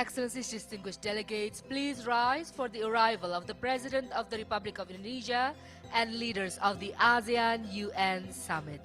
Excellencies, distinguished delegates, please rise for the arrival of the President of the Republic of Indonesia and leaders of the ASEAN-UN Summit.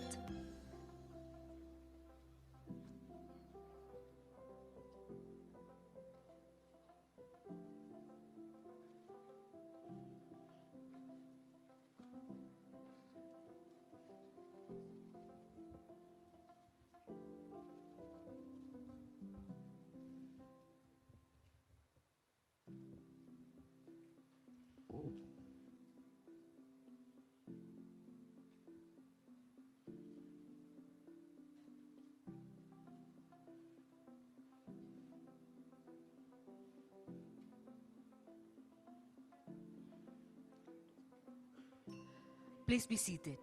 Please be seated.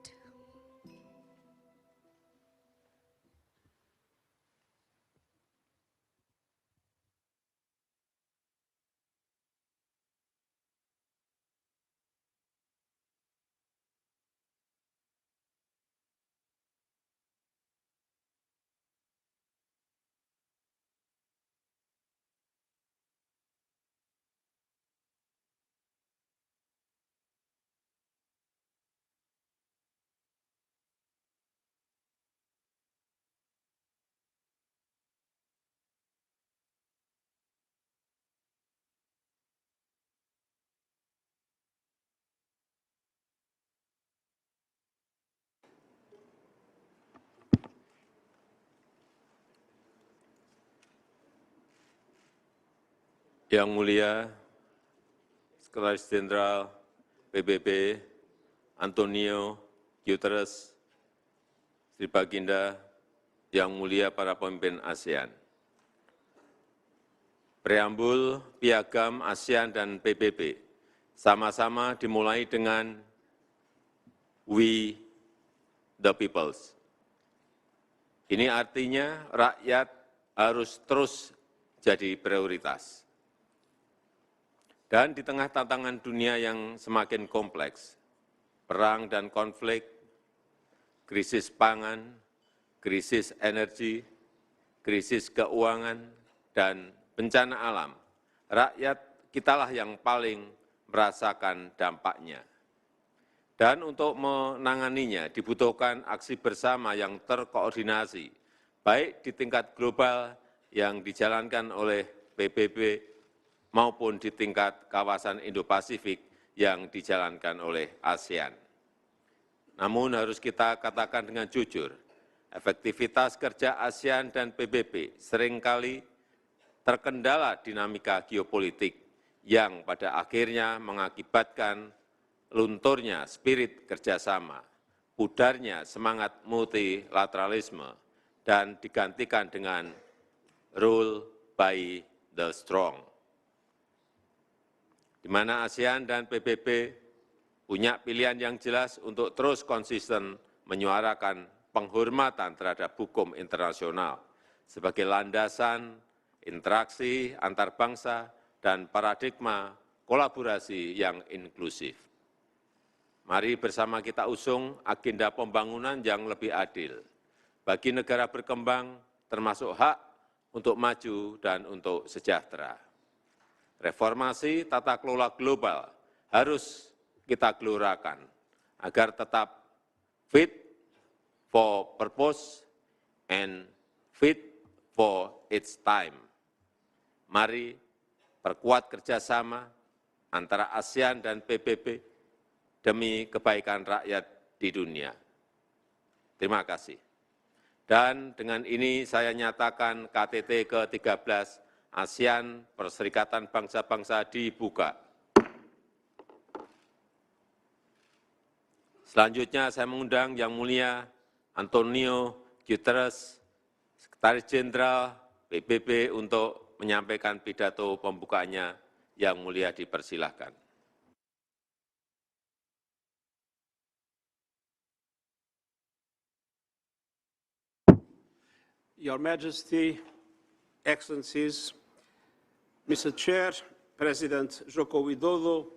Yang Mulia Sekretaris Jenderal PBB Antonio Guterres, Sri Baginda, Yang Mulia para pemimpin ASEAN. Preambul Piagam ASEAN dan PBB sama-sama dimulai dengan We the Peoples. Ini artinya rakyat harus terus jadi prioritas. Dan di tengah tantangan dunia yang semakin kompleks, perang dan konflik, krisis pangan, krisis energi, krisis keuangan, dan bencana alam, rakyat kitalah yang paling merasakan dampaknya. Dan untuk menanganinya dibutuhkan aksi bersama yang terkoordinasi, baik di tingkat global yang dijalankan oleh PBB maupun di tingkat kawasan Indo-Pasifik yang dijalankan oleh ASEAN. Namun harus kita katakan dengan jujur, efektivitas kerja ASEAN dan PBB seringkali terkendala dinamika geopolitik yang pada akhirnya mengakibatkan lunturnya spirit kerjasama, pudarnya semangat multilateralisme, dan digantikan dengan rule by the strong, di mana ASEAN dan PBB punya pilihan yang jelas untuk terus konsisten menyuarakan penghormatan terhadap hukum internasional sebagai landasan interaksi antar bangsa dan paradigma kolaborasi yang inklusif. Mari bersama kita usung agenda pembangunan yang lebih adil bagi negara berkembang, termasuk hak untuk maju dan untuk sejahtera. Reformasi tata kelola global harus kita gelorakan agar tetap fit for purpose and fit for its time. Mari perkuat kerjasama antara ASEAN dan PBB demi kebaikan rakyat di dunia. Terima kasih. Dan dengan ini saya nyatakan KTT ke-13 ASEAN Perserikatan Bangsa-Bangsa dibuka. Selanjutnya saya mengundang Yang Mulia Antonio Guterres, Sekretaris Jenderal PBB untuk menyampaikan pidato pembukanya. Yang Mulia dipersilahkan. Your Majesty, Excellencies, Mr. Chair, President Joko Widodo,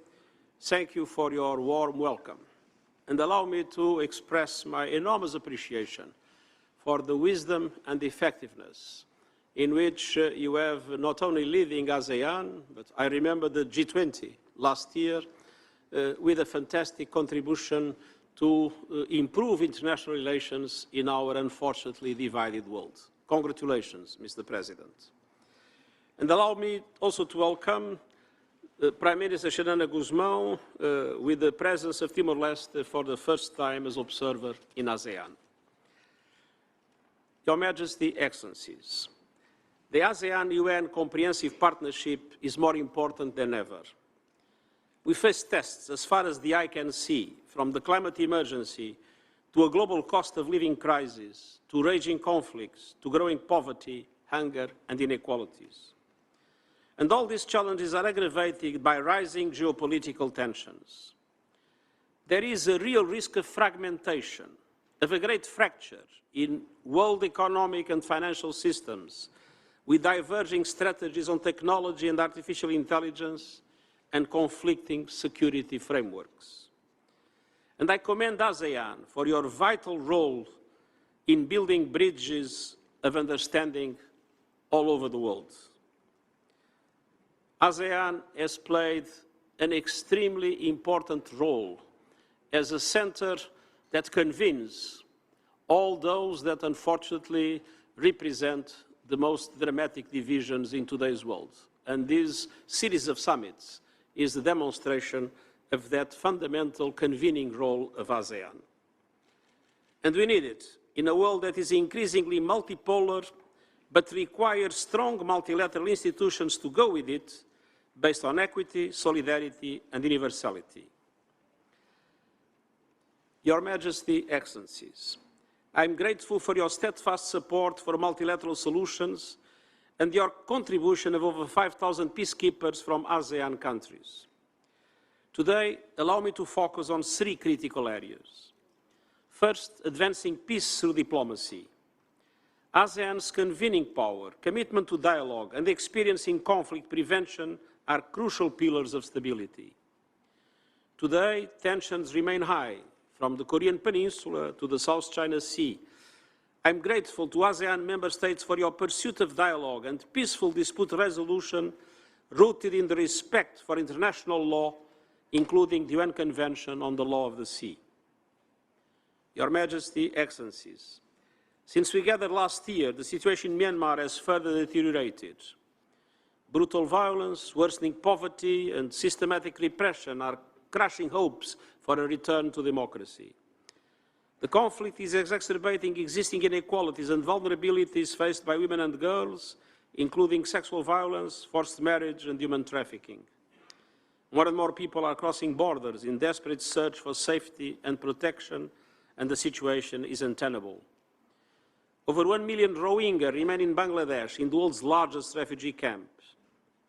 thank you for your warm welcome, and allow me to express my enormous appreciation for the wisdom and effectiveness in which you have not only leading ASEAN, but I remember the G20 last year with a fantastic contribution to improve international relations in our unfortunately divided world. Congratulations, Mr. President. And allow me also to welcome Prime Minister Xanana Guzmão with the presence of Timor-Leste for the first time as observer in ASEAN. Your Majesty, Excellencies, the ASEAN-UN Comprehensive Partnership is more important than ever. We face tests as far as the eye can see, from the climate emergency to a global cost of living crisis, to raging conflicts, to growing poverty, hunger, and inequalities. And all these challenges are aggravated by rising geopolitical tensions. There is a real risk of fragmentation, of a great fracture in world economic and financial systems, with diverging strategies on technology and artificial intelligence and conflicting security frameworks. And I commend ASEAN for your vital role in building bridges of understanding all over the world. ASEAN has played an extremely important role as a center that convenes all those that unfortunately represent the most dramatic divisions in today's world. And this series of summits is the demonstration of that fundamental convening role of ASEAN. And we need it in a world that is increasingly multipolar, but requires strong multilateral institutions to go with it, based on equity, solidarity, and universality. Your Majesty, Excellencies, I am grateful for your steadfast support for multilateral solutions and your contribution of over 5,000 peacekeepers from ASEAN countries. Today, allow me to focus on three critical areas. First, advancing peace through diplomacy. ASEAN's convening power, commitment to dialogue, and experience in conflict prevention are crucial pillars of stability. Today, tensions remain high, from the Korean Peninsula to the South China Sea. I'm grateful to ASEAN member states for your pursuit of dialogue and peaceful dispute resolution rooted in the respect for international law, including the UN Convention on the Law of the Sea. Your Majesty, Excellencies, since we gathered last year, the situation in Myanmar has further deteriorated. Brutal violence, worsening poverty, and systematic repression are crushing hopes for a return to democracy. The conflict is exacerbating existing inequalities and vulnerabilities faced by women and girls, including sexual violence, forced marriage, and human trafficking. More and more people are crossing borders in desperate search for safety and protection, and the situation is untenable. Over 1 million Rohingya remain in Bangladesh, in the world's largest refugee camp.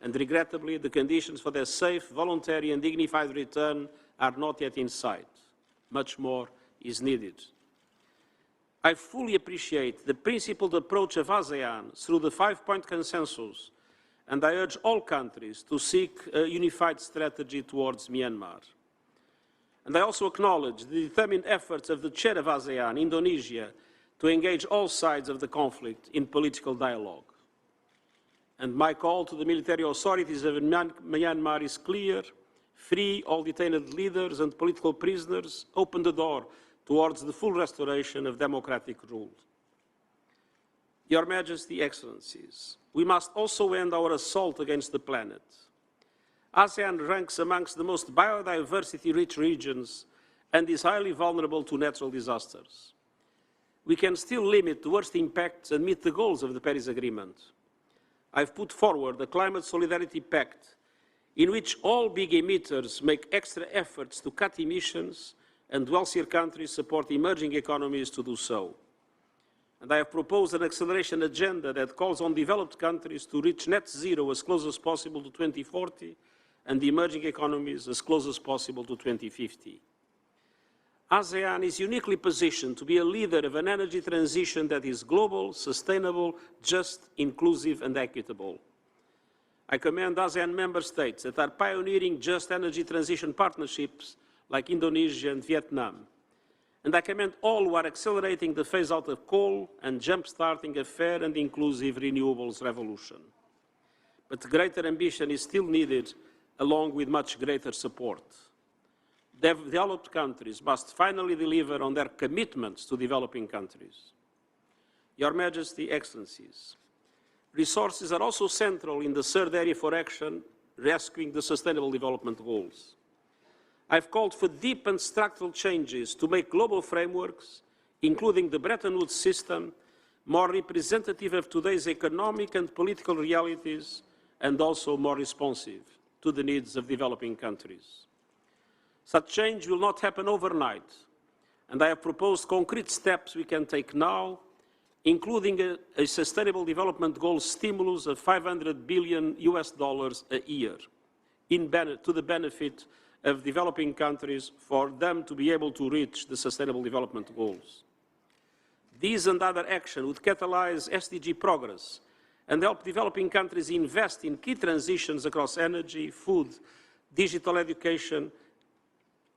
And regrettably, the conditions for their safe, voluntary, and dignified return are not yet in sight. Much more is needed. I fully appreciate the principled approach of ASEAN through the 5-point consensus, and I urge all countries to seek a unified strategy towards Myanmar. And I also acknowledge the determined efforts of the chair of ASEAN, Indonesia, to engage all sides of the conflict in political dialogue. And my call to the military authorities of Myanmar is clear: free all detained leaders and political prisoners, open the door towards the full restoration of democratic rule. Your Majesty, Excellencies, we must also end our assault against the planet. ASEAN ranks amongst the most biodiversity-rich regions and is highly vulnerable to natural disasters. We can still limit the worst impacts and meet the goals of the Paris Agreement. I've put forward the Climate Solidarity Pact, in which all big emitters make extra efforts to cut emissions and wealthier countries support emerging economies to do so. And I have proposed an acceleration agenda that calls on developed countries to reach net zero as close as possible to 2040 and the emerging economies as close as possible to 2050. ASEAN is uniquely positioned to be a leader of an energy transition that is global, sustainable, just, inclusive, and equitable. I commend ASEAN member states that are pioneering just energy transition partnerships like Indonesia and Vietnam. And I commend all who are accelerating the phase-out of coal and jump-starting a fair and inclusive renewables revolution. But greater ambition is still needed, along with much greater support. Developed countries must finally deliver on their commitments to developing countries. Your Majesty, Excellencies, resources are also central in the third area for action, rescuing the Sustainable Development Goals. I've called for deep and structural changes to make global frameworks, including the Bretton Woods system, more representative of today's economic and political realities, and also more responsive to the needs of developing countries. Such change will not happen overnight, and I have proposed concrete steps we can take now, including a Sustainable Development Goals stimulus of $500 billion a year to the benefit of developing countries for them to be able to reach the Sustainable Development Goals. These and other action would catalyze SDG progress and help developing countries invest in key transitions across energy, food, digital education,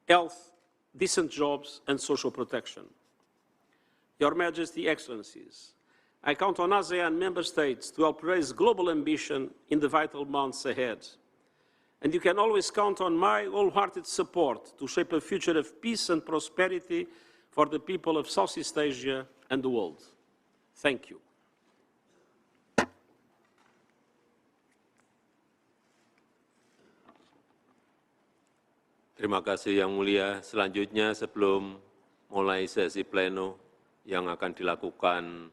health, decent jobs, and social protection. Your Majesty, Excellencies, I count on ASEAN member states to help raise global ambition in the vital months ahead. And you can always count on my wholehearted support to shape a future of peace and prosperity for the people of Southeast Asia and the world. Thank you. Terima kasih Yang Mulia. Selanjutnya sebelum mulai sesi pleno yang akan dilakukan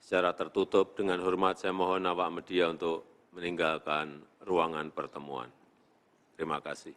secara tertutup, dengan hormat saya mohon awak media untuk meninggalkan ruangan pertemuan. Terima kasih.